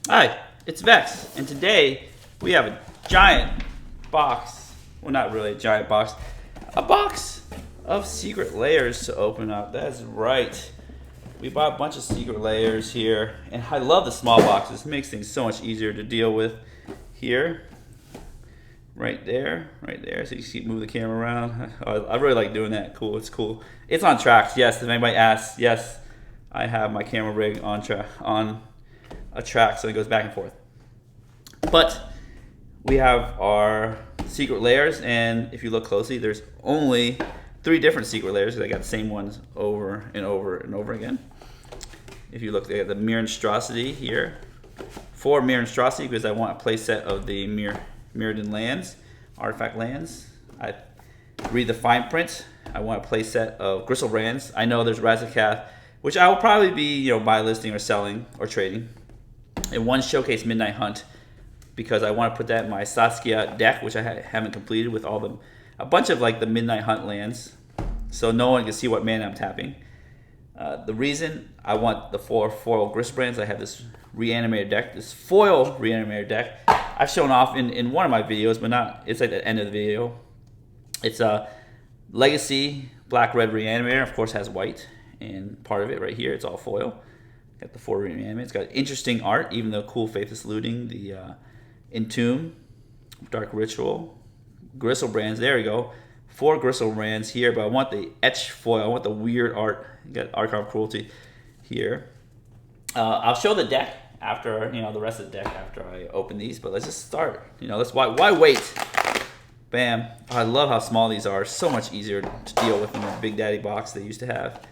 Hi, it's Vex, and today we have a giant box. Well, not really a giant box. A box of Secret Lairs to open up. That's right. We bought a bunch of Secret Lairs here, and I love the small boxes. It makes things so much easier to deal with here. Right there, so you keep moving the camera around. I really like doing that. Cool, it's cool. It's on tracks, yes. If anybody asks, yes, I have my camera rig on a track, so it goes back and forth. But we have our Secret Lairs, and if you look closely, there's only 3 different Secret Lairs. They got the same ones over and over and over again. If you look at the Innistrad here, 4 Innistrad because I want a playset of the Mirrodin lands, artifact lands. I read the fine print. I want a playset of Gristlebrand's. I know there's Razakath, which I will probably be buy listing or selling or trading. And 1 Showcase Midnight Hunt because I want to put that in my Saskia deck, which I haven't completed with a bunch of the Midnight Hunt lands, so no one can see what mana I'm tapping. The reason I want the 4 foil Gristlebrand's, I have this reanimator deck, this foil reanimator deck. I've shown off in one of my videos, but not. It's at the end of the video. It's a Legacy black-red reanimator. Of course, has white, and part of it right here, it's all foil. Got the 4 reanimator. It's got interesting art, even though cool Faithless Looting, the Entomb, Dark Ritual, Gristlebrand's. There we go. 4 Gristlebrand's here, but I want the etch foil. I want the weird art. You got Archive of Cruelty here. I'll show the deck after the rest of the deck after I open these, but let's just start. Why wait? Bam! I love how small these are. So much easier to deal with than the Big Daddy box they used to have.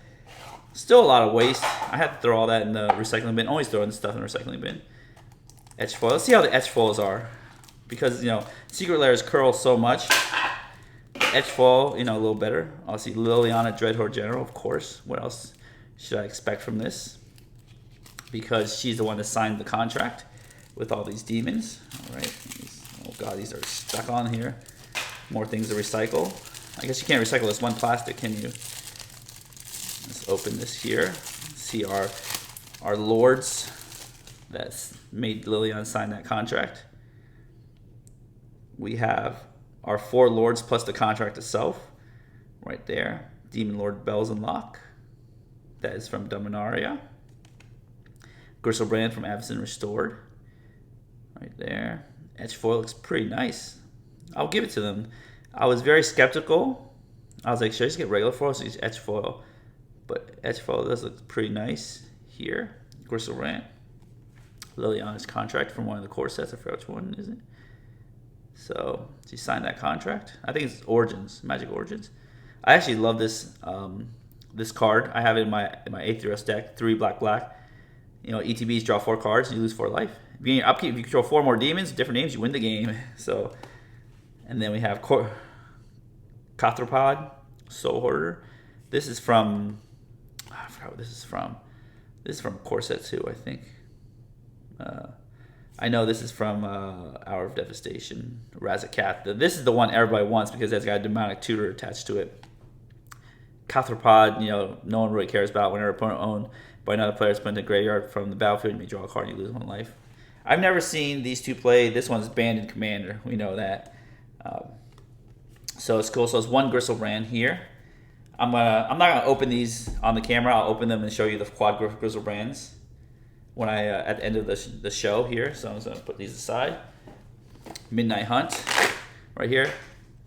Still a lot of waste. I have to throw all that in the recycling bin. Always throwing stuff in the recycling bin. Etch foil. Let's see how the etch foils are, because Secret Lairs curl so much. Etch foil, a little better. I'll see Liliana Dreadhorde General, of course. What else should I expect from this? Because she's the one that signed the contract with all these demons. All right. Oh god, these are stuck on here. More things to recycle. I guess you can't recycle this one plastic, can you? Let's open this here. See our lords that's made Liliana sign that contract. We have our 4 lords plus the contract itself. Right there. Demon Lord Bells and Lock. That is from Dominaria. Gristlebrand from Avacyn Restored. Right there. Etch foil looks pretty nice. I'll give it to them. I was very skeptical. I was like, should I just get regular foil or use etch foil? But etch foil does look pretty nice here. Gristlebrand. Liliana's contract from one of the core sets. I forgot which one is it. So she signed that contract. I think it's Origins, Magic Origins. I actually love this this card. I have it in my Aetherios deck. 3 black. ETBs draw 4 cards and you lose 4 life. Being your upkeep, if you control 4 more demons, different names, you win the game. So, and then we have Catropod, Soul Hoarder. This is from, I forgot what this is from. This is from Core Set 2, I think. I know this is from Hour of Devastation, Razakath. This is the one everybody wants because it's got a demonic tutor attached to it. Catropod, no one really cares about. Whenever opponent owned by another player is put into the graveyard from the battlefield, you may draw a card and you lose 1 life. I've never seen these 2 play. This one's banned in Commander. We know that. So it's cool. So it's 1 Gristlebrand here. I'm not gonna open these on the camera. I'll open them and show you the quad Gristlebrand's when I at the end of the show here. So I'm just gonna put these aside. Midnight Hunt right here.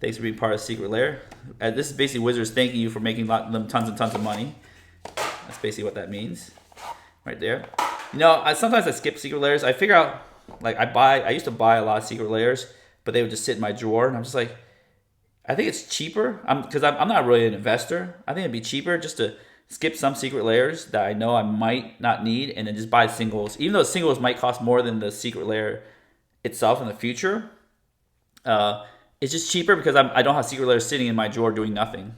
Thanks for being part of Secret Lair. This is basically Wizards thanking you for making them tons and tons of money. That's basically what that means, right there. Sometimes I skip Secret Lairs. I figure out, I used to buy a lot of Secret Lairs, but they would just sit in my drawer, and I'm just like, I think it's cheaper, because I'm not really an investor. I think it'd be cheaper just to skip some Secret Lairs that I know I might not need, and then just buy singles. Even though singles might cost more than the Secret Lair itself in the future, it's just cheaper because I don't have Secret Lairs sitting in my drawer doing nothing.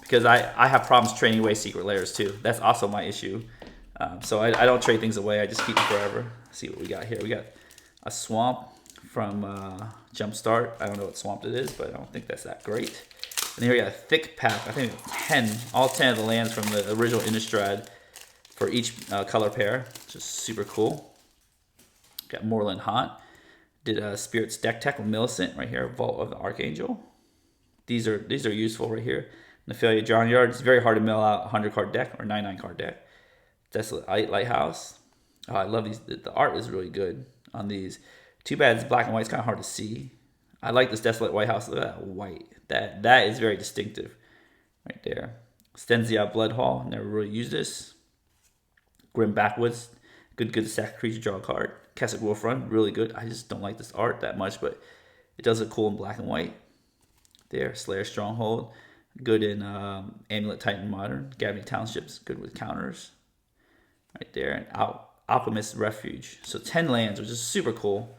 Because I have problems trading away Secret Lairs too. That's also my issue. So I don't trade things away. I just keep them forever. Let's see what we got here. We got a Swamp from Jumpstart. I don't know what Swamp it is, but I don't think that's that great. And here we got a Thick Pack. I think 10, all 10 of the lands from the original Innistrad for each color pair, which is super cool. Got Moreland Haunt. Did a Spirit's Deck Tech with Millicent right here. Vault of the Archangel. These are useful right here. Nephalia Johnyard. It's very hard to mill out a 100 card deck or 99 card deck. Desolate Lighthouse. Oh, I love these. The art is really good on these. Too bad it's black and white. It's kind of hard to see. I like this Desolate White House. Look at that white. That is very distinctive right there. Stenzia Blood Hall. Never really used this. Grim Backwoods. Good to sack creature, draw a card. Keswick Wolf Run. Really good. I just don't like this art that much, but it does look cool in black and white. There. Slayer Stronghold. Good in Amulet Titan Modern. Gabney Townships. Good with counters. Right there. And Alchemist Refuge. So 10 lands, which is super cool.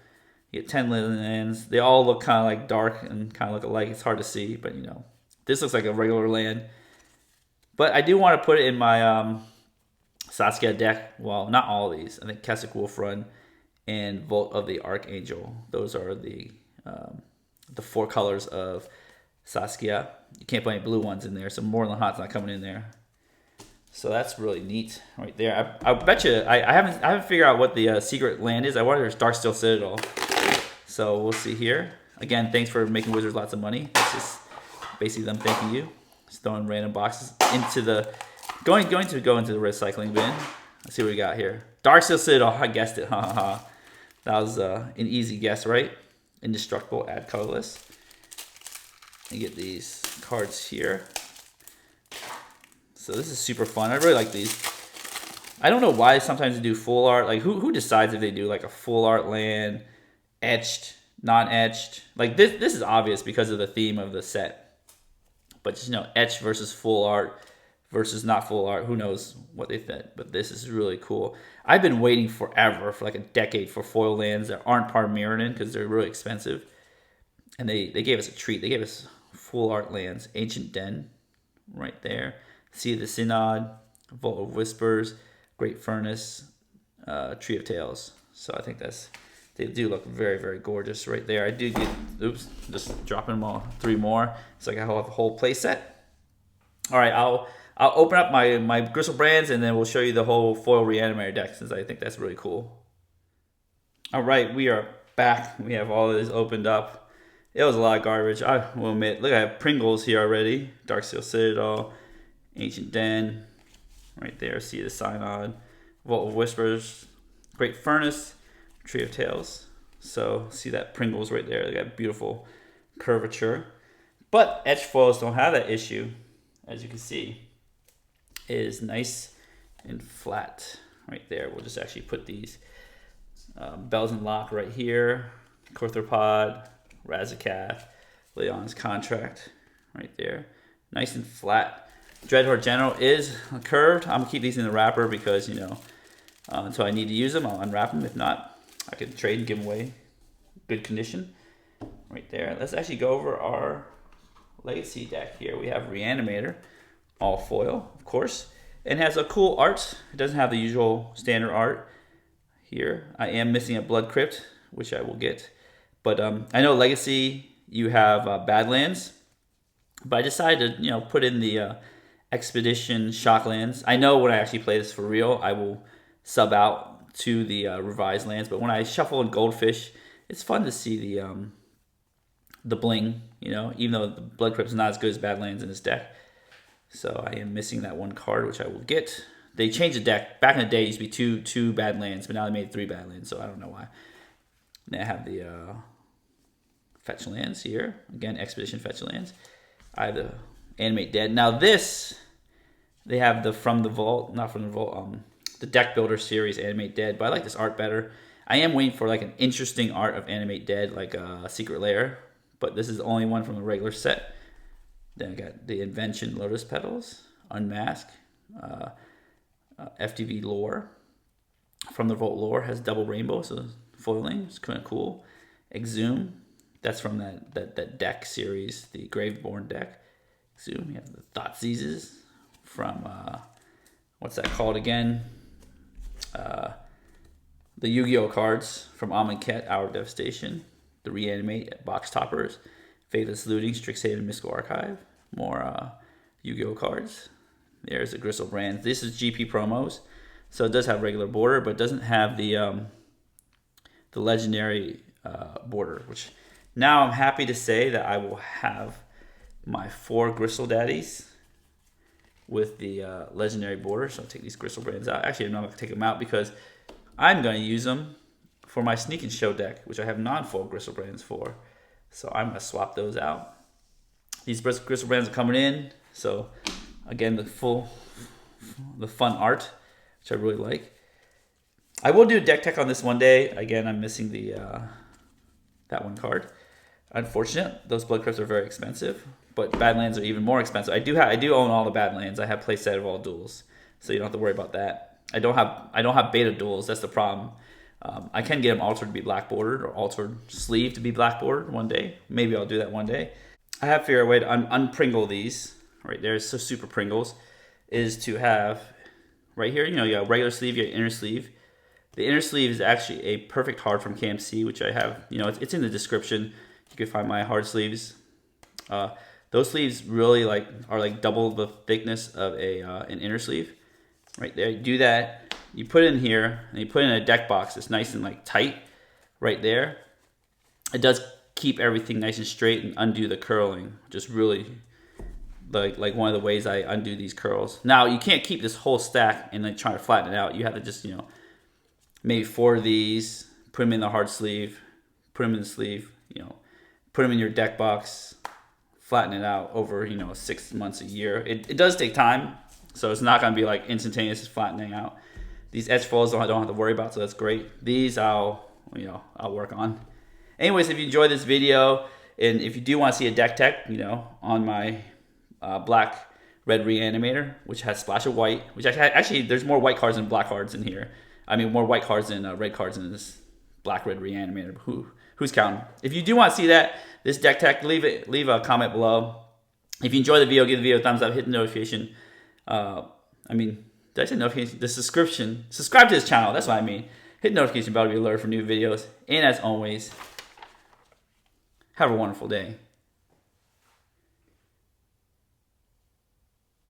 You get 10 lands. They all look kind of like dark and kind of look alike. It's hard to see, but you know, this looks like a regular land. But I do want to put it in my Saskia deck. Well, not all of these. I think Keswick Wolf Run and Vault of the Archangel. Those are the 4 colors of Saskia. You can't put any blue ones in there, so Moreland Hot's not coming in there. So that's really neat right there. I bet you I haven't figured out what the secret land is. I wonder if it's Darksteel Citadel. So we'll see here. Again, thanks for making Wizards lots of money. It's just basically them thanking you. Just throwing random boxes into the going to go into the recycling bin. Let's see what we got here. Darksteel Citadel. I guessed it. Ha ha ha. That was an easy guess, right? Indestructible. Add colorless. You get these cards here. So this is super fun. I really like these. I don't know why sometimes they do full art. Like who decides if they do like a full art land, etched, non-etched? Like this is obvious because of the theme of the set. But just, you know, etched versus full art versus not full art. Who knows what they think? But this is really cool. I've been waiting forever, for like a decade, for foil lands that aren't part of Mirrodin because they're really expensive. And they gave us a treat. They gave us full art lands. Ancient Den, right there. Sea of the Synod, Vault of Whispers, Great Furnace, Tree of Tales. So I think they do look very, very gorgeous right there. I do get, oops, just dropping them all, 3 more. So I have a whole play set. All right, I'll open up my Gristle Brands and then we'll show you the whole foil Reanimator deck since I think that's really cool. All right, we are back. We have all of this opened up. It was a lot of garbage, I will admit. Look, I have Pringles here already. Darksteel Citadel. Ancient Den, right there. See the Synod, Vault of Whispers, Great Furnace, Tree of Tales. So see that Pringles right there. They got beautiful curvature, but etched foils don't have that issue. As you can see, it is nice and flat right there. We'll just actually put these Bells and Lock right here. Corthropod, Razakath, Leon's Contract right there. Nice and flat. Dreadhorde General is curved. I'm gonna keep these in the wrapper because, you know, until I need to use them, I'll unwrap them. If not, I could trade and give them away. Good condition, right there. Let's actually go over our Legacy deck here. We have Reanimator, all foil, of course, and has a cool art. It doesn't have the usual standard art here. I am missing a Blood Crypt, which I will get, but I know Legacy you have Badlands, but I decided to, you know, put in the Expedition Shocklands. I know when I actually play this for real, I will sub out to the revised lands. But when I shuffle in Goldfish, it's fun to see the bling. You know, even though the Blood Crypt is not as good as Badlands in this deck. So I am missing that one card, which I will get. They changed the deck. Back in the day, it used to be two Badlands, but now they made 3 Badlands. So I don't know why. Then I have the fetch lands here. Again, Expedition fetch lands. I have the Animate Dead. Now this, they have the the Deck Builder series Animate Dead, but I like this art better. I am waiting for like an interesting art of Animate Dead, like a Secret Lair, but this is the only one from the regular set. Then I got the Invention Lotus Petals, Unmask, FTV Lore. From the Vault Lore has double rainbow, so foiling, it's kind of cool. Exhume, that's from that deck series, the Graveborn deck. Exhume, we have the Thoughtseizes from, what's that called again? The Yu-Gi-Oh cards from Amonkhet, Hour of Devastation. The Reanimate Box Toppers, Faithless Looting, Strixhaven Mystical Archive. More Yu-Gi-Oh cards. There's the Gristle Brands. This is GP promos, so it does have regular border, but it doesn't have the the legendary border, which now I'm happy to say that I will have my 4 Gristle Daddies with the legendary border. So I'll take these Gristle Brands out. Actually, I'm not going to take them out because I'm going to use them for my Sneak and Show deck, which I have non-full Gristle Brands for. So I'm going to swap those out. These Gristle Brands are coming in. So again, the fun art, which I really like. I will do a deck tech on this one day. Again, I'm missing the that one card. Unfortunate. Those Blood Crypts are very expensive, but Badlands are even more expensive. I do own all the Badlands. I have playset of all duels, so you don't have to worry about that. I don't have beta duels. That's the problem. I can get them altered to be black bordered or altered sleeve to be black bordered one day. Maybe I'll do that one day. I have figured a way to unpringle these. Right there, so super Pringles is to have right here. You know, you got regular sleeve, you got inner sleeve. The inner sleeve is actually a perfect hard from KMC, which I have. You know, it's in the description. You can find my hard sleeves. Those sleeves really are like double the thickness of an inner sleeve. Right there, you do that. You put it in here, and you put it in a deck box. It's nice and like tight, right there. It does keep everything nice and straight and undo the curling. Just really like one of the ways I undo these curls. Now you can't keep this whole stack and then try to flatten it out. You have to just, you know, maybe 4 of these, put them in the hard sleeve, put them in the sleeve, you know, put them in your deck box, flatten it out over, you know, 6 months, a year. It does take time, so it's not going to be like instantaneous flattening out. These edge folds I don't have to worry about, so that's great. These I'll work on. Anyways, if you enjoyed this video, and if you do want to see a deck tech, you know, on my black red reanimator, which has splash of white, which actually there's more white cards than black cards in here. I mean, more white cards than red cards in this black red reanimator. Who's counting? If you do want to see this deck tech, leave a comment below. If you enjoy the video, give the video a thumbs up, hit the notification. Did I say notification? The subscription. Subscribe to this channel. That's what I mean. Hit the notification bell to be alerted for new videos. And as always, have a wonderful day.